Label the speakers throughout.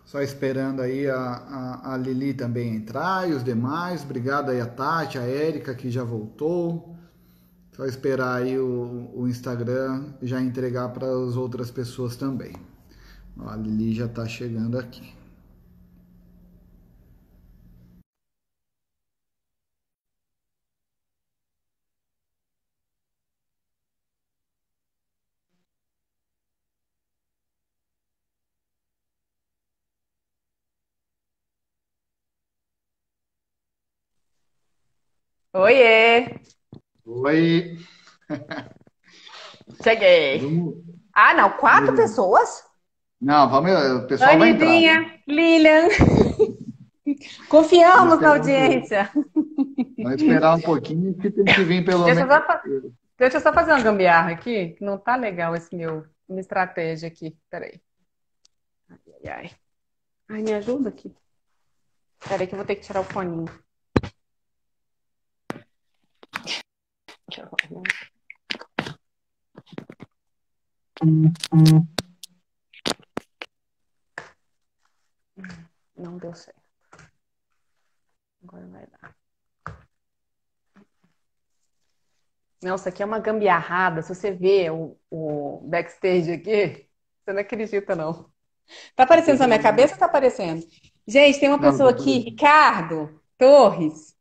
Speaker 1: Só esperando aí a Lili também entrar e os demais. Obrigado aí a Tati, a Érica que já voltou. Só esperar aí o Instagram já entregar para as outras pessoas também. Ó, a Lili já está chegando aqui.
Speaker 2: Oiê,
Speaker 1: Oi,
Speaker 2: cheguei.
Speaker 1: vamos,
Speaker 2: Ah, não, quatro
Speaker 1: vamos.
Speaker 2: pessoas?
Speaker 1: Não, vamos, o pessoal vai entrar.
Speaker 2: Anizinha, Lilian,
Speaker 1: Vamos
Speaker 2: confiamos na
Speaker 1: esperar um pouco.
Speaker 2: audiência.
Speaker 1: Vamos esperar um pouquinho que tem que vir pelo
Speaker 2: Deixa eu
Speaker 1: menos.
Speaker 2: só, deixa eu só fazer uma gambiarra aqui, que não tá legal esse minha estratégia aqui. Peraí. Ai, ai, ai. Ai, me ajuda aqui. Peraí que eu vou ter que tirar o foninho. Deixa eu ver. Não deu certo. Agora vai dar. Nossa, aqui é uma gambiarrada. Se você vê o backstage aqui, você não acredita, não. Tá aparecendo na minha cabeça ou tá aparecendo? Gente, tem uma
Speaker 1: Não,
Speaker 2: pessoa
Speaker 1: tá
Speaker 2: aqui,
Speaker 1: aparecendo.
Speaker 2: Ricardo Torres.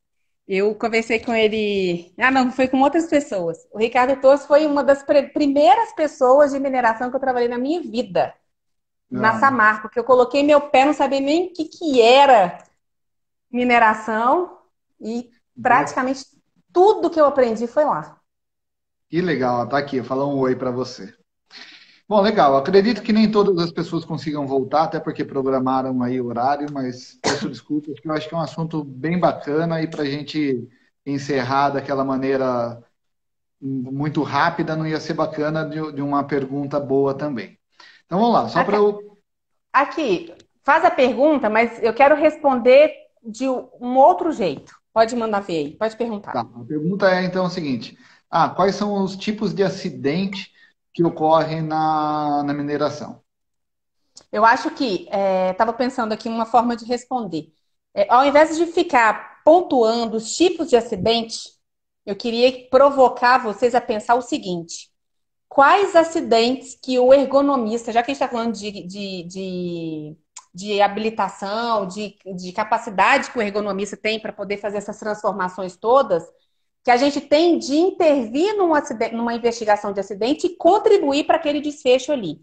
Speaker 2: Eu conversei com ele. Ah, não, foi com outras pessoas. O Ricardo Torres foi uma das primeiras pessoas de mineração que eu trabalhei na minha vida, na
Speaker 1: Não.
Speaker 2: Samarco, que eu coloquei meu pé, não sabia nem o que que era mineração e praticamente tudo que eu aprendi foi lá.
Speaker 1: Que legal, tá aqui, falar um oi para você. Bom, legal. Acredito que nem todas as pessoas consigam voltar, até porque programaram aí o horário, mas peço desculpas, que eu acho que é um assunto bem bacana e para a gente encerrar daquela maneira muito rápida não ia ser bacana de uma pergunta boa também. Então vamos lá, só para eu.
Speaker 2: Aqui, faz a pergunta, mas eu quero responder de um outro jeito. Pode mandar ver aí, pode
Speaker 1: Tá,
Speaker 2: perguntar.
Speaker 1: a pergunta é então o seguinte: quais são os tipos de acidente que ocorrem na mineração?
Speaker 2: Eu acho que estava pensando aqui uma forma de responder. Ao invés de ficar pontuando os tipos de acidente, eu queria provocar vocês a pensar o seguinte: quais acidentes que o ergonomista, já que a gente está falando de habilitação, de capacidade que o ergonomista tem para poder fazer essas transformações todas, que a gente tem de intervir numa investigação de acidente e contribuir para aquele desfecho ali.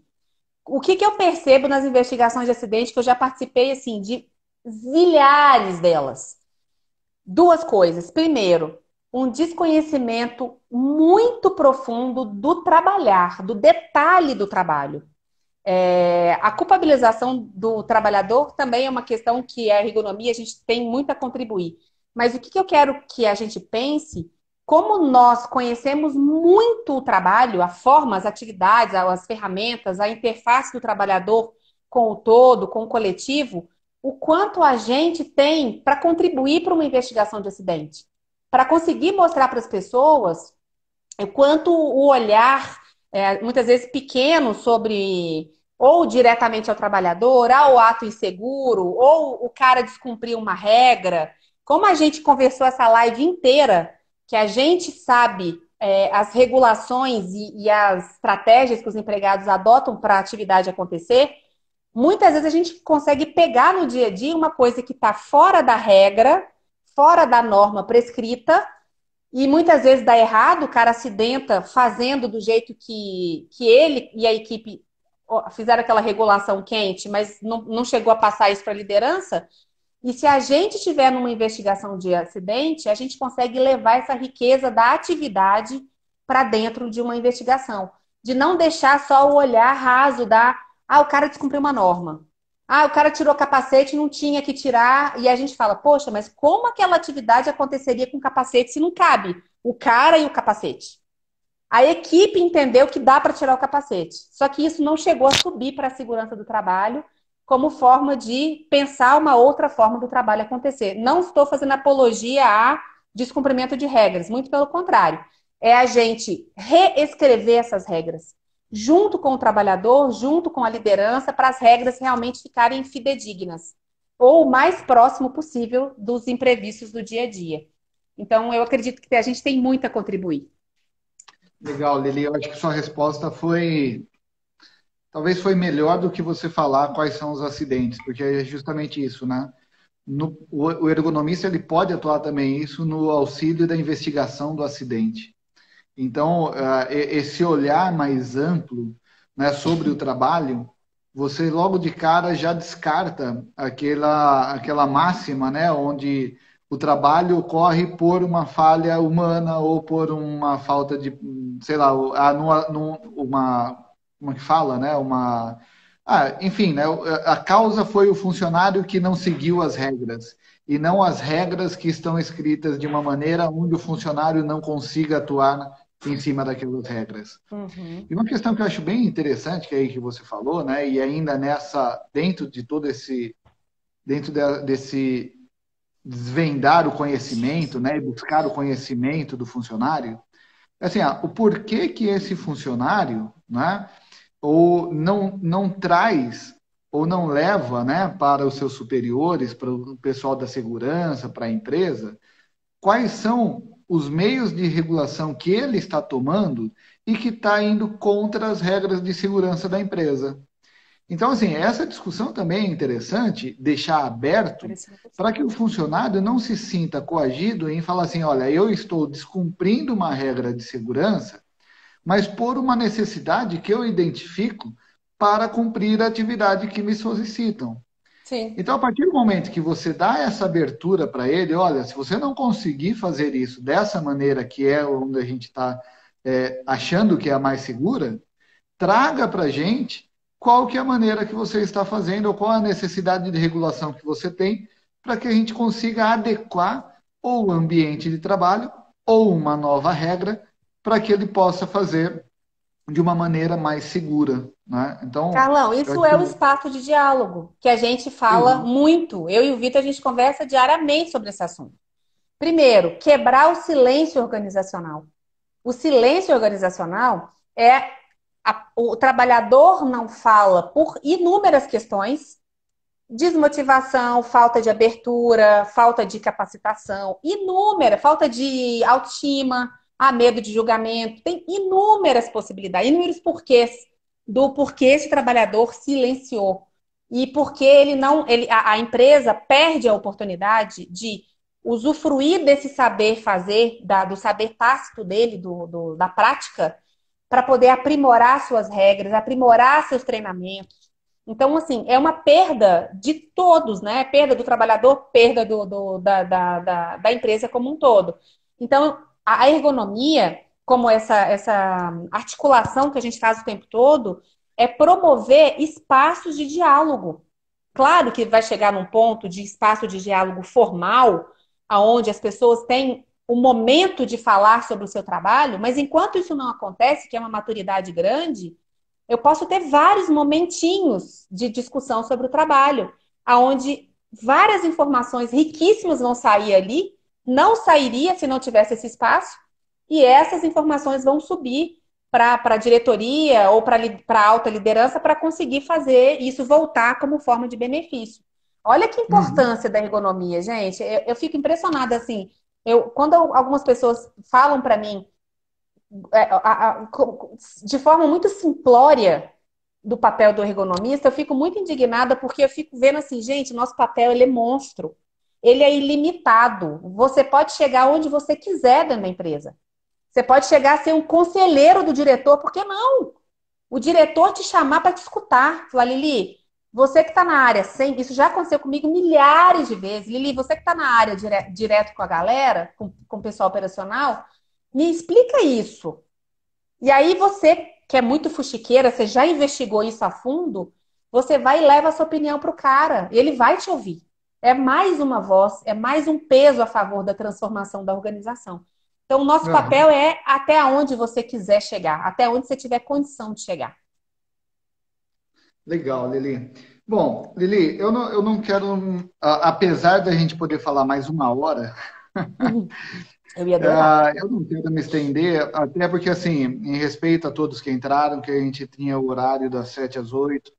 Speaker 2: O que eu percebo nas investigações de acidente, que eu já participei assim de zilhares delas? Duas coisas. Primeiro, um desconhecimento muito profundo do trabalhar, do detalhe do trabalho. A culpabilização do trabalhador também é uma questão que a ergonomia a gente tem muito a contribuir. Mas o que eu quero que a gente pense, como nós conhecemos muito o trabalho, a forma, as atividades, as ferramentas, a interface do trabalhador com o todo, com o coletivo, o quanto a gente tem para contribuir para uma investigação de acidente. Para conseguir mostrar para as pessoas o quanto o olhar, muitas vezes pequeno, sobre ou diretamente ao trabalhador, ao ato inseguro, ou o cara descumprir uma regra. Como a gente conversou essa live inteira, que a gente sabe as regulações e as estratégias que os empregados adotam para a atividade acontecer, muitas vezes a gente consegue pegar no dia a dia uma coisa que está fora da regra, fora da norma prescrita, e muitas vezes dá errado, o cara acidenta fazendo do jeito que ele e a equipe fizeram aquela regulação quente, mas não chegou a passar isso para a liderança. E se a gente tiver numa investigação de acidente, a gente consegue levar essa riqueza da atividade para dentro de uma investigação. De não deixar só o olhar raso da, o cara descumpriu uma norma. O cara tirou capacete, não tinha que tirar. E a gente fala, poxa, mas como aquela atividade aconteceria com capacete se não cabe o cara e o capacete? A equipe entendeu que dá para tirar o capacete. Só que isso não chegou a subir para a segurança do trabalho como forma de pensar uma outra forma do trabalho acontecer. Não estou fazendo apologia a descumprimento de regras, muito pelo contrário. É a gente reescrever essas regras. junto com o trabalhador, junto com a liderança, para as regras realmente ficarem fidedignas, ou o mais próximo possível dos imprevistos do dia a dia. Então, eu acredito que a gente tem muito a contribuir.
Speaker 1: Legal, Lili. Eu acho que sua resposta talvez foi melhor do que você falar quais são os acidentes, porque é justamente isso, né? O ergonomista ele pode atuar também isso no auxílio da investigação do acidente. Então, esse olhar mais amplo, né, sobre o trabalho, você logo de cara já descarta aquela máxima, né, onde o trabalho ocorre por uma falha humana ou por uma falta de, sei lá, como é que fala, né, enfim, né, a causa foi o funcionário que não seguiu as regras e não as regras que estão escritas de uma maneira onde o funcionário não consiga atuar em cima daquelas regras.
Speaker 2: Uhum.
Speaker 1: E uma questão que eu acho bem interessante, que é aí que você falou, né, e ainda dentro de todo desse desvendar o conhecimento, né, e buscar o conhecimento do funcionário, é assim, o porquê que esse funcionário, né, ou não traz ou não leva, né, para os seus superiores, para o pessoal da segurança, para a empresa, quais são os meios de regulação que ele está tomando e que está indo contra as regras de segurança da empresa. Então, assim, essa discussão também é interessante deixar aberto para que o funcionário não se sinta coagido em falar assim, olha, eu estou descumprindo uma regra de segurança, mas por uma necessidade que eu identifico para cumprir a atividade que me solicitam.
Speaker 2: Sim.
Speaker 1: Então, a partir do momento que você dá essa abertura para ele, olha, se você não conseguir fazer isso dessa maneira que é onde a gente está achando que é a mais segura, traga para a gente qual que é a maneira que você está fazendo ou qual a necessidade de regulação que você tem para que a gente consiga adequar ou o ambiente de trabalho ou uma nova regra para que ele possa fazer de uma maneira mais segura, né? Então,
Speaker 2: Carlão,
Speaker 1: eu
Speaker 2: isso
Speaker 1: acho
Speaker 2: é o
Speaker 1: que...
Speaker 2: espaço de diálogo, que a gente fala muito. Eu e o Vitor, a gente conversa diariamente sobre esse assunto. Primeiro, quebrar o silêncio organizacional. O silêncio organizacional é o trabalhador não fala por inúmeras questões, desmotivação, falta de abertura, falta de capacitação, inúmera, falta de autoestima, medo de julgamento, tem inúmeras possibilidades, inúmeros porquês do porquê esse trabalhador silenciou. E porque ele não, a empresa perde a oportunidade de usufruir desse saber fazer, do saber tácito dele, da prática, para poder aprimorar suas regras, aprimorar seus treinamentos. Então, assim, é uma perda de todos, né? Perda do trabalhador, perda da empresa como um todo. Então, a ergonomia, como essa articulação que a gente faz o tempo todo, é promover espaços de diálogo. Claro que vai chegar num ponto de espaço de diálogo formal, aonde as pessoas têm o momento de falar sobre o seu trabalho, mas enquanto isso não acontece, que é uma maturidade grande, eu posso ter vários momentinhos de discussão sobre o trabalho, aonde várias informações riquíssimas vão sair ali, não sairia se não tivesse esse espaço, e essas informações vão subir para a diretoria ou para a alta liderança para conseguir fazer isso voltar como forma de benefício. Olha que
Speaker 1: Uhum.
Speaker 2: importância da ergonomia, gente. Eu fico impressionada assim. Quando algumas pessoas falam para mim de forma muito simplória do papel do ergonomista, eu fico muito indignada porque eu fico vendo assim, gente, nosso papel ele é monstro. Ele é ilimitado. Você pode chegar onde você quiser dentro da empresa. Você pode chegar a ser um conselheiro do diretor, por que não? O diretor te chamar para te escutar. Falar, Lili, você que está na área, isso já aconteceu comigo milhares de vezes. Lili, você que está na área direto com a galera, com o pessoal operacional, me explica isso. E aí você, que é muito fuxiqueira, você já investigou isso a fundo, você vai e leva a sua opinião para o cara. E ele vai te ouvir. É mais uma voz, é mais um peso a favor da transformação da organização. Então, o nosso papel
Speaker 1: Aham.
Speaker 2: é até onde você quiser chegar, até onde você tiver condição de chegar.
Speaker 1: Legal, Lili. Bom, Lili, eu não quero, apesar da gente poder falar mais uma hora,
Speaker 2: Eu ia adorar.
Speaker 1: Eu não quero me estender, até porque, assim, em respeito a todos que entraram, que a gente tinha o horário das 7 às 8.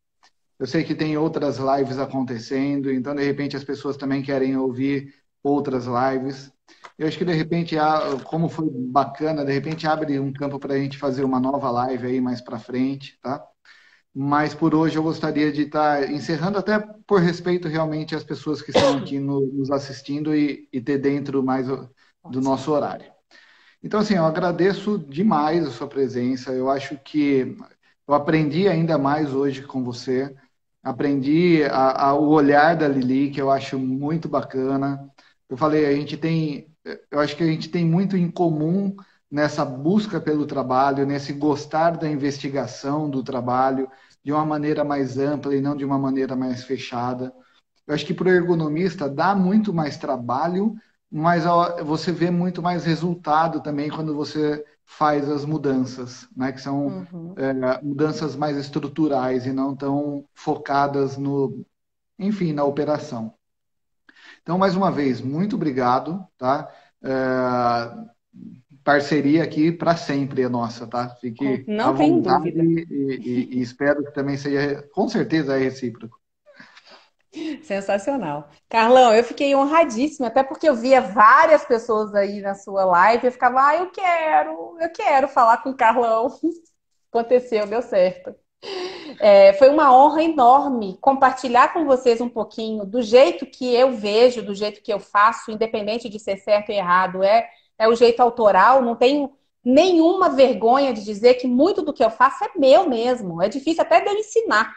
Speaker 1: Eu sei que tem outras lives acontecendo, então, de repente, as pessoas também querem ouvir outras lives. Eu acho que, de repente, como foi bacana, de repente abre um campo para a gente fazer uma nova live aí mais para frente, tá? Mas por hoje eu gostaria de estar encerrando, até por respeito realmente às pessoas que estão aqui nos assistindo e ter dentro mais do nosso horário. Então, assim, eu agradeço demais a sua presença. Eu acho que eu aprendi ainda mais hoje com você. Aprendi o olhar da Lili, que eu acho muito bacana. Eu falei, eu acho que a gente tem muito em comum nessa busca pelo trabalho, nesse gostar da investigação do trabalho de uma maneira mais ampla e não de uma maneira mais fechada. Eu acho que para o ergonomista dá muito mais trabalho, mas você vê muito mais resultado também quando você faz as mudanças, né? Que são
Speaker 2: Uhum.
Speaker 1: mudanças mais estruturais e não tão focadas enfim, na operação. Então, mais uma vez, muito obrigado, tá? Parceria aqui para sempre é nossa, tá? Fique à
Speaker 2: Não tenho
Speaker 1: vontade
Speaker 2: dúvida.
Speaker 1: e espero que também seja, com certeza, é recíproco.
Speaker 2: Sensacional. Carlão, eu fiquei honradíssima, até porque eu via várias pessoas aí na sua live e eu ficava, eu quero falar com o Carlão. Aconteceu, deu certo. Foi uma honra enorme compartilhar com vocês um pouquinho do jeito que eu vejo, do jeito que eu faço, independente de ser certo ou errado. É o jeito autoral, não tenho nenhuma vergonha de dizer que muito do que eu faço é meu mesmo. É difícil até de eu ensinar.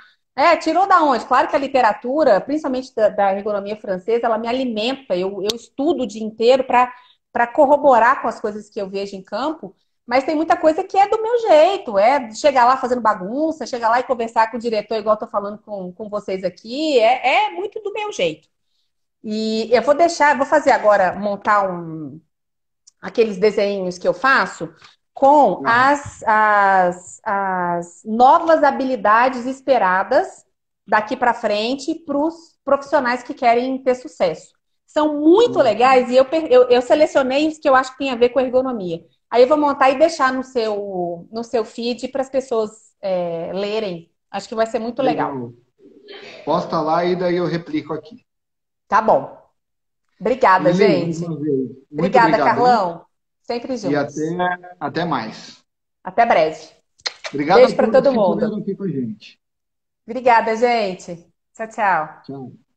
Speaker 2: Tirou da onde? Claro que a literatura, principalmente da ergonomia francesa, ela me alimenta. Eu estudo o dia inteiro para corroborar com as coisas que eu vejo em campo. Mas tem muita coisa que é do meu jeito, é chegar lá fazendo bagunça, chegar lá e conversar com o diretor, igual eu tô falando com vocês aqui, é muito do meu jeito. E eu vou fazer agora, montar aqueles desenhos que eu faço com
Speaker 1: Aham.
Speaker 2: as novas habilidades esperadas daqui para frente para os profissionais que querem ter sucesso. São muito legais e eu selecionei os que eu acho que tem a ver com ergonomia. Aí eu vou montar e deixar no seu feed para as pessoas lerem. Acho que vai ser muito legal.
Speaker 1: Legal. Posta lá e daí eu replico aqui.
Speaker 2: Tá bom. Obrigada,
Speaker 1: Lili, mais
Speaker 2: gente.
Speaker 1: uma vez, muito
Speaker 2: Obrigada,
Speaker 1: obrigadão
Speaker 2: Carlão. Sempre
Speaker 1: e até,
Speaker 2: juntos.
Speaker 1: até mais.
Speaker 2: Até breve.
Speaker 1: Obrigado
Speaker 2: Beijo
Speaker 1: a
Speaker 2: para
Speaker 1: todos
Speaker 2: todo
Speaker 1: que
Speaker 2: mundo.
Speaker 1: puderam aqui com a gente.
Speaker 2: Obrigada, gente. Tchau, tchau.
Speaker 1: Tchau.